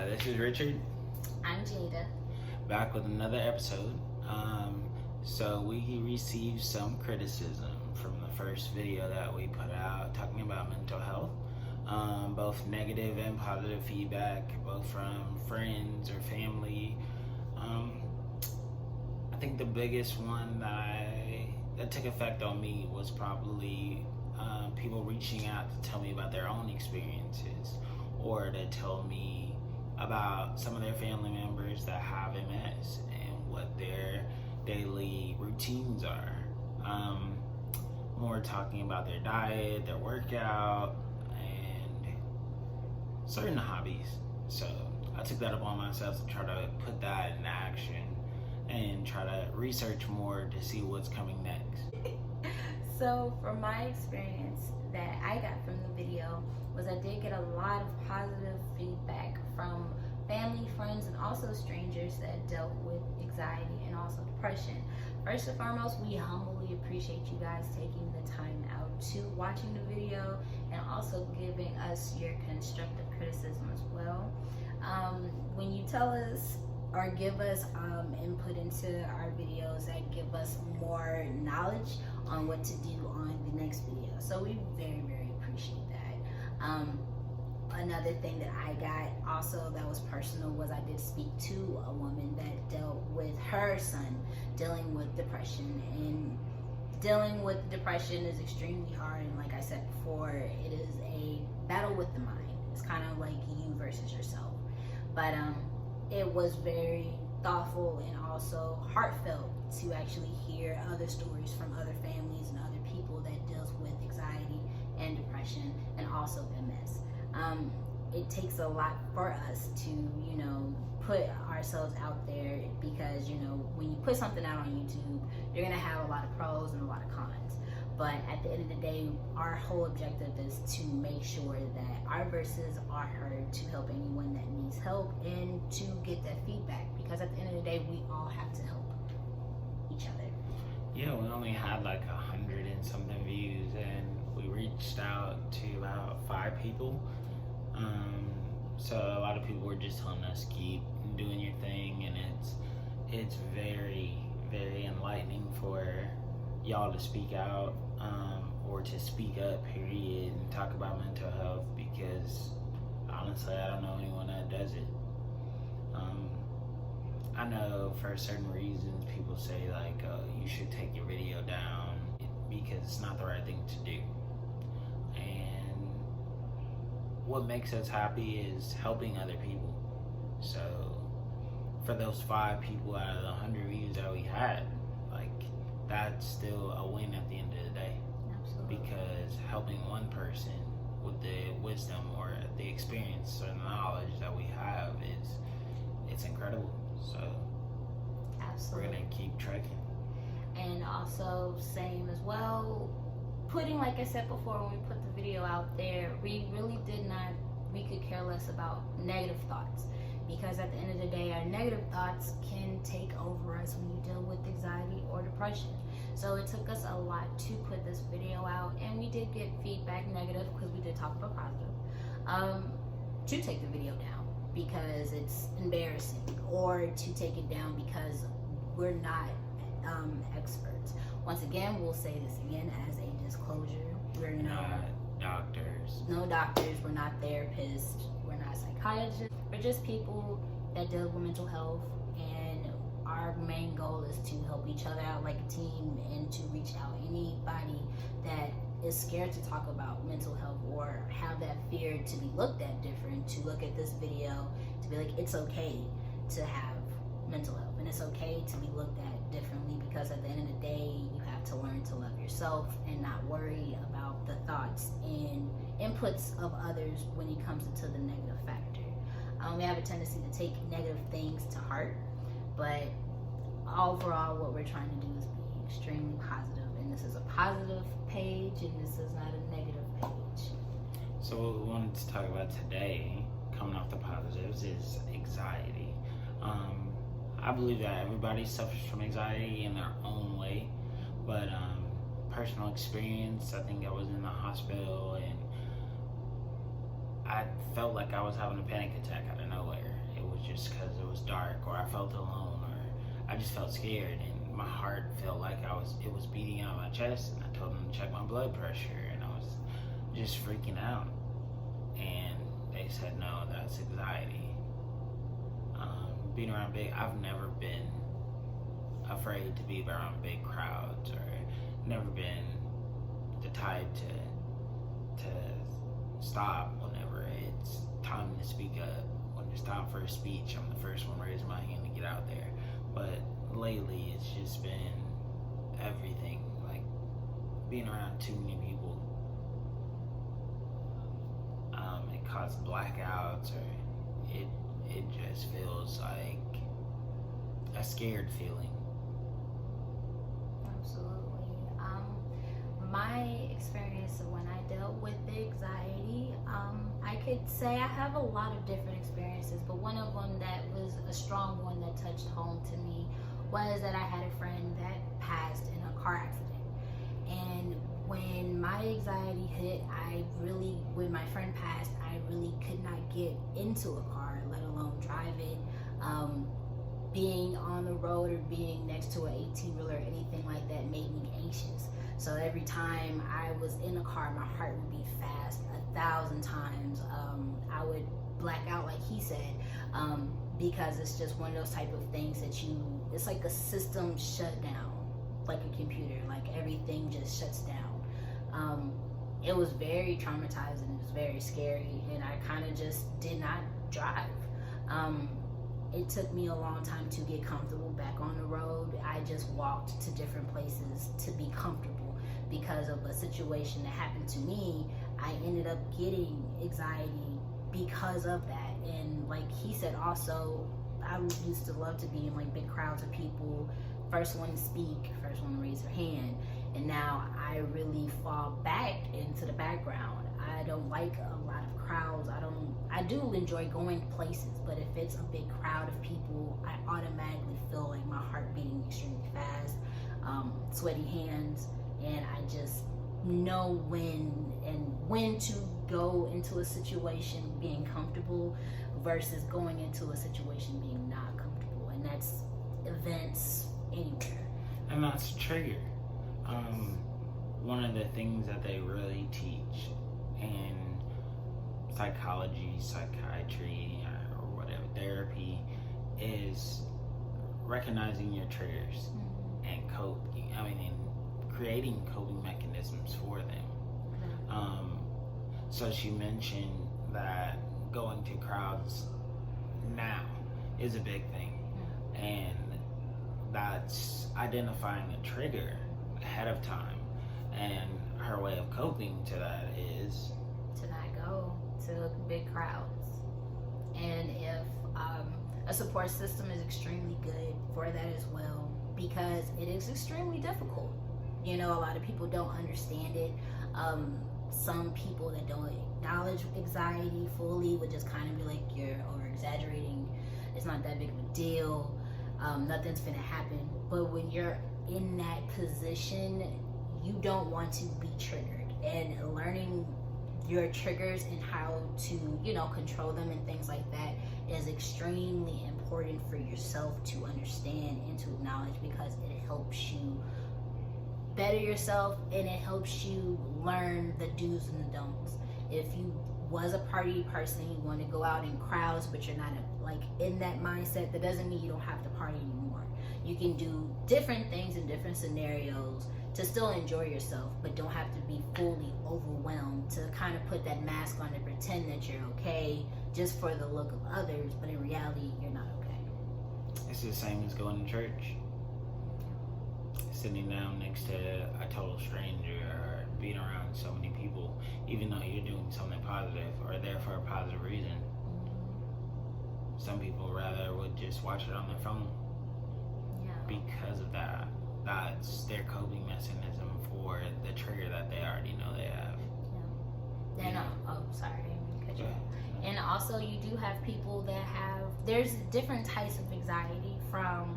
This is Richard. I'm Jada. Back with another episode. So we received some criticism from the first video that we put out talking about mental health. Both negative and positive feedback, both from friends or family. I think the biggest one that took effect on me was probably people reaching out to tell me about their own experiences, or to tell me about some of their family members that have MS and what their daily routines are. More talking about their diet, their workout, and certain hobbies. So I took that upon myself to try to put that in action and try to research more to see what's coming next. So from my experience that I got from the video was I did get a lot of positive feedback from family, friends, and also strangers that dealt with anxiety and also depression. First and foremost, we humbly appreciate you guys taking the time out to watching the video and also giving us your constructive criticism as well. When you tell us or give us input into our videos, that give us more knowledge on what to do on the next video. So we very, very appreciate that. Another thing that I got also that was personal was I did speak to a woman that dealt with her son dealing with depression, and dealing with depression is extremely hard, and like I said before, it is a battle with the mind. It's kind of like you versus yourself, but it was very thoughtful and also heartfelt to actually hear other stories from other families and other people that deals with anxiety and depression and also MS. It takes a lot for us to, put ourselves out there, because, when you put something out on YouTube, you're gonna have a lot of pros and a lot of cons. But at the end of the day, our whole objective is to make sure that our voices are heard, to help anyone that needs help and to get that feedback, because at the end of the day, we all have to help each other. Yeah, we only had like 100 and something views, and we reached out to about 5 people. So a lot of people were just telling us keep doing your thing, and it's very, very enlightening for y'all to speak out, or to speak up, period, and talk about mental health, because honestly, I don't know anyone that does it. I know for certain reasons people say like, oh, you should take your video down because it's not the right thing to do. And what makes us happy is helping other people. So for those 5 people out of the 100 views that we had, like, that's still a win at the end of the day. Absolutely. Because helping one person with the wisdom or the experience or the knowledge that we have it's incredible. So Absolutely. we're gonna keep trekking. And also, same as well, putting, like I said before, when we put the video out there, we could care less about negative thoughts, because at the end of the day, our negative thoughts can take over us when you deal with anxiety or depression. So it took us a lot to put this video out, and we did get feedback negative, because we did talk about positive, to take the video down because it's embarrassing, or to take it down because we're not experts. Once again, we'll say this again as a disclosure: we're not doctors. No doctors. We're not therapists. We're not psychiatrists. We're just people that deal with mental health, and our main goal is to help each other out like a team, and to reach out anybody that is scared to talk about mental health or have that fear to be looked at different, to look at this video, to be like, it's okay to have mental health, and it's okay to be looked at differently, because at the end of the day, you have to learn to love yourself and not worry about the thoughts and inputs of others when it comes into the negative factor. We have a tendency to take negative things to heart, but overall, what we're trying to do is be extremely positive, and this is a positive page, and this is not a negative page. So what we wanted to talk about today, coming off the positives, is anxiety. I believe that everybody suffers from anxiety in their own way, but personal experience, I think I was in the hospital and I felt like I was having a panic attack out of nowhere. dark, or I felt alone, or I just felt scared, and my heart felt like it was beating out my chest. And I told them to check my blood pressure, and I was just freaking out. And they said, no, that's anxiety. Being around I've never been afraid to be around big crowds, or never been the type to stop whenever it's time to speak up. When it's time for a speech, I'm the first one raising my hand to get out there. But lately, it's just been everything, like being around too many people. It causes blackouts, or it just feels like a scared feeling. Absolutely. My experience when I dealt with the anxiety, I could say I have a lot of different experiences, but one of them that was a strong one that touched home to me was that I had a friend that passed in a car accident. And when my anxiety hit, when my friend passed, I really could not get into a car, let alone drive it. Being on the road or being next to an 18-wheeler or anything like that made me anxious. So every time I was in a car, my heart would beat fast 1,000 times. I would black out, like he said, because it's just one of those type of things that it's like a system shutdown, like a computer, like everything just shuts down. It was very traumatizing, it was very scary, and I kind of just did not drive. It took me a long time to get comfortable back on the road. I just walked to different places to be comfortable because of a situation that happened to me. I ended up getting anxiety because of that. And like he said also, I used to love to be in like big crowds of people, first one to speak, first one to raise their hand. And now I really fall back into the background. I don't like a lot of crowds. I do enjoy going places, but if it's a big crowd of people, I automatically feel like my heart beating extremely fast, sweaty hands, and I just know when to go into a situation being comfortable versus going into a situation being not comfortable. And that's events anywhere. And that's a trigger. One of the things that they really teach in psychology, psychiatry, or whatever, therapy, is recognizing your triggers and creating coping mechanisms for them. So she mentioned that going to crowds now is a big thing, and that's identifying a trigger ahead of time, and her way of coping to that is to not go to big crowds. And if a support system is extremely good for that as well, because it is extremely difficult. A lot of people don't understand it. Some people that don't acknowledge anxiety fully would just kind of be like, you're over exaggerating, it's not that big of a deal, nothing's gonna happen. But when you're in that position, you don't want to be triggered, and learning your triggers and how to control them and things like that is extremely important for yourself to understand and to acknowledge, because it helps you better yourself and it helps you learn the do's and the don'ts. If you was a party person, you want to go out in crowds, but you're not in that mindset, that doesn't mean you don't have to party anymore. You can do different things in different scenarios to still enjoy yourself, but don't have to be fully overwhelmed to kind of put that mask on to pretend that you're okay just for the look of others, but in reality, you're not okay. It's the same as going to church. Sitting down next to a total stranger, or being around so many people, even though you're doing something positive or there for a positive reason. Some people rather would just watch it on their phone. Yeah. Because of that. That's their coping mechanism for the trigger that they already know they have. Yeah. Then, sorry, I didn't mean to cut you off. And also, you do have people that there's different types of anxiety, from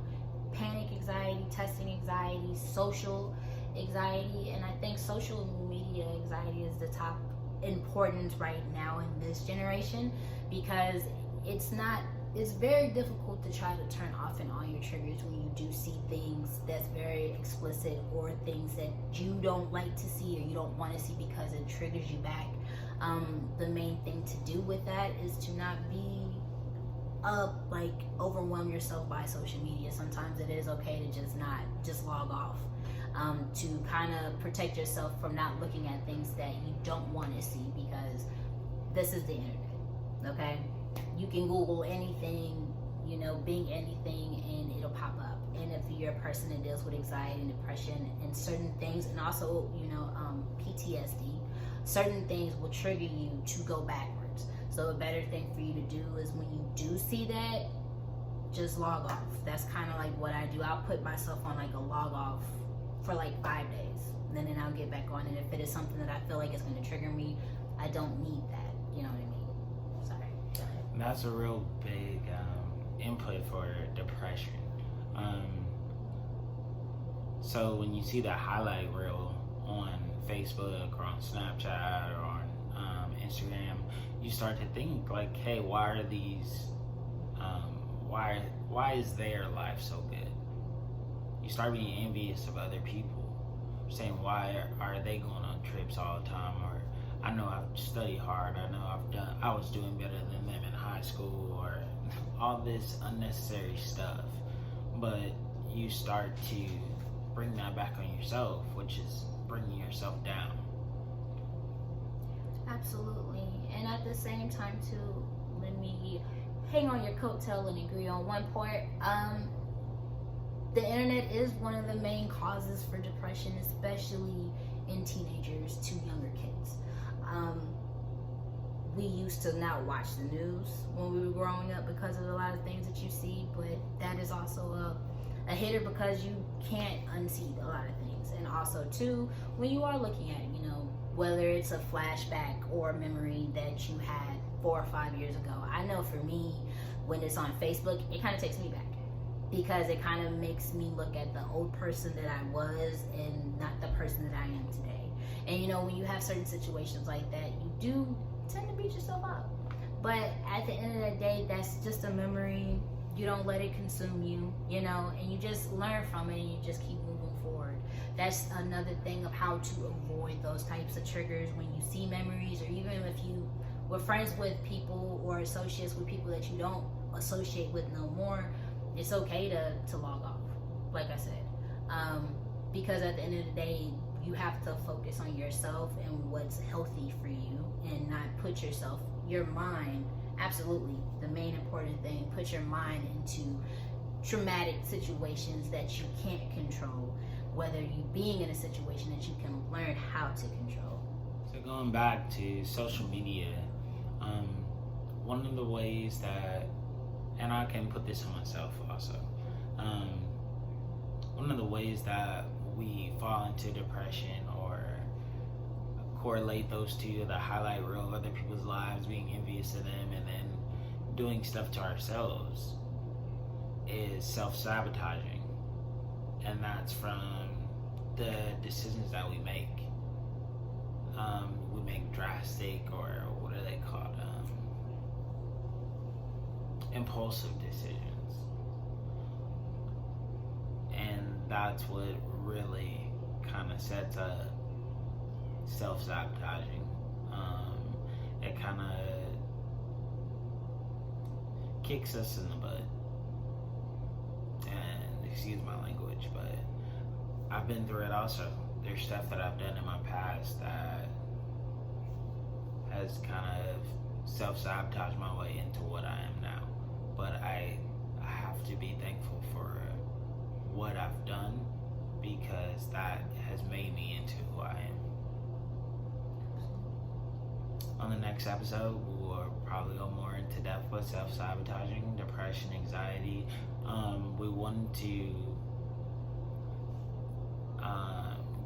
panic anxiety, testing anxiety, social anxiety, and I think social media anxiety is the top importance right now in this generation, because it's not it's very difficult to try to turn off and on your triggers when you do see things that's very explicit or things that you don't like to see or you don't want to see because it triggers you back. The main thing to do with that is to not be overwhelm yourself by social media. Sometimes it is okay to just log off, to kind of protect yourself from not looking at things that you don't want to see, because this is the internet, okay? You can Google anything, Bing anything, and it'll pop up. And if you're a person that deals with anxiety and depression and certain things, and also, PTSD, certain things will trigger you to go backwards. So a better thing for you to do is when you do see that, just log off. That's kind of like what I do. I'll put myself on like a log off for like 5 days. And then I'll get back on. And if it is something that I feel like is going to trigger me, I don't need that. You know what I mean? Sorry. Go ahead. That's a real big input for depression. So when you see that highlight reel on Facebook or on Snapchat or on Instagram, you start to think like, hey, why are these why is their life so good? You start being envious of other people, saying, why are they going on trips all the time? Or I know I've studied hard, I was doing better than them in high school, or all this unnecessary stuff. But you start to bring that back on yourself, which is bringing yourself down. Absolutely. And at the same time too, let me hang on your coattail and agree on one point. The internet is one of the main causes for depression, especially in teenagers to younger kids. We used to not watch the news when we were growing up because of a lot of things that you see, but that is also a hitter because you can't unsee a lot of things. And also too, when you are looking at, whether it's a flashback or a memory that you had 4 or 5 years ago. I know for me, when it's on Facebook, it kind of takes me back because it kind of makes me look at the old person that I was and not the person that I am today. And when you have certain situations like that, you do tend to beat yourself up. But at the end of the day, that's just a memory. You don't let it consume you, and you just learn from it and you just keep moving forward. That's another thing of how to avoid those types of triggers when you see memories, or even if you were friends with people or associates with people that you don't associate with no more. It's okay to log off, like I said, because at the end of the day, you have to focus on yourself and what's healthy for you, and not put your mind, absolutely the main important thing, put your mind into traumatic situations that you can't control, whether you being in a situation that you can learn how to control. So going back to social media, one of the ways that, and I can put this on myself also, one of the ways that we fall into depression or correlate those two, the highlight reel of other people's lives, being envious of them, and then doing stuff to ourselves, is self-sabotaging. And that's from the decisions that we make. We make drastic, or what are they called? Impulsive decisions. And that's what really kind of sets up self-sabotaging. It kind of kicks us in the butt. And excuse my language, but I've been through it also. There's stuff that I've done in my past that has kind of self-sabotaged my way into what I am now. But I have to be thankful for what I've done, because that has made me into who I am. On the next episode, we'll probably go more into depth with self-sabotaging, depression, anxiety. We want to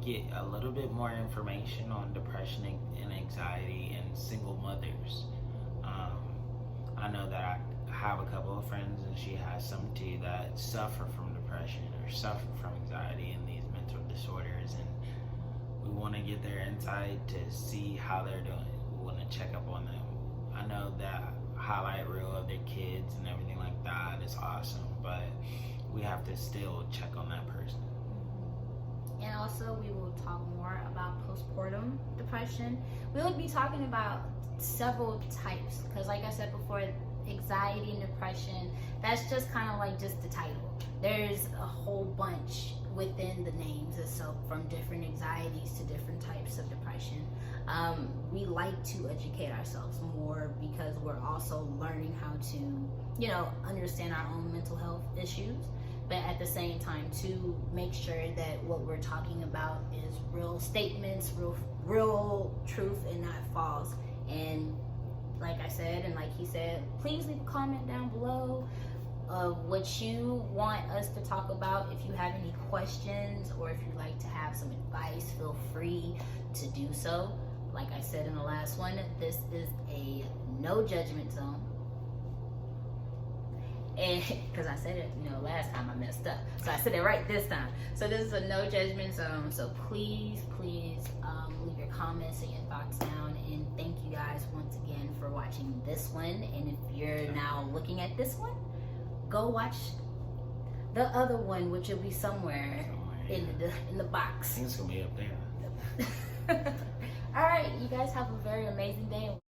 get a little bit more information on depression and anxiety and single mothers. I know that I have a couple of friends, and she has some too, that suffer from depression or suffer from anxiety and these mental disorders, and we want to get their insight to see how they're doing. We want to check up on them. I know that highlight reel of their kids and everything like we have to still check on that person. And also, we will talk more about postpartum depression. We will be talking about several types, because like I said before, anxiety and depression, that's just kind of like just the title. There's a whole bunch within the names itself, from different anxieties to different types of depression. We like to educate ourselves more because we're also learning how to, understand our own mental health issues, but at the same time to make sure that what we're talking about is real statements, real truth, and not false. And like I said, and like he said, please leave a comment down below of what you want us to talk about. If you have any questions or if you'd like to have some advice, feel free to do so. Like I said in the last one, this is a no judgment zone. And because I said it, last time I messed up, so I said it right this time. So this is a no judgment zone. So please leave your comments and your thoughts down. And thank you guys once again for watching this one. And if you're now looking at this one, go watch the other one, which will be somewhere in the box. I think it's gonna be up there. All right, you guys have a very amazing day.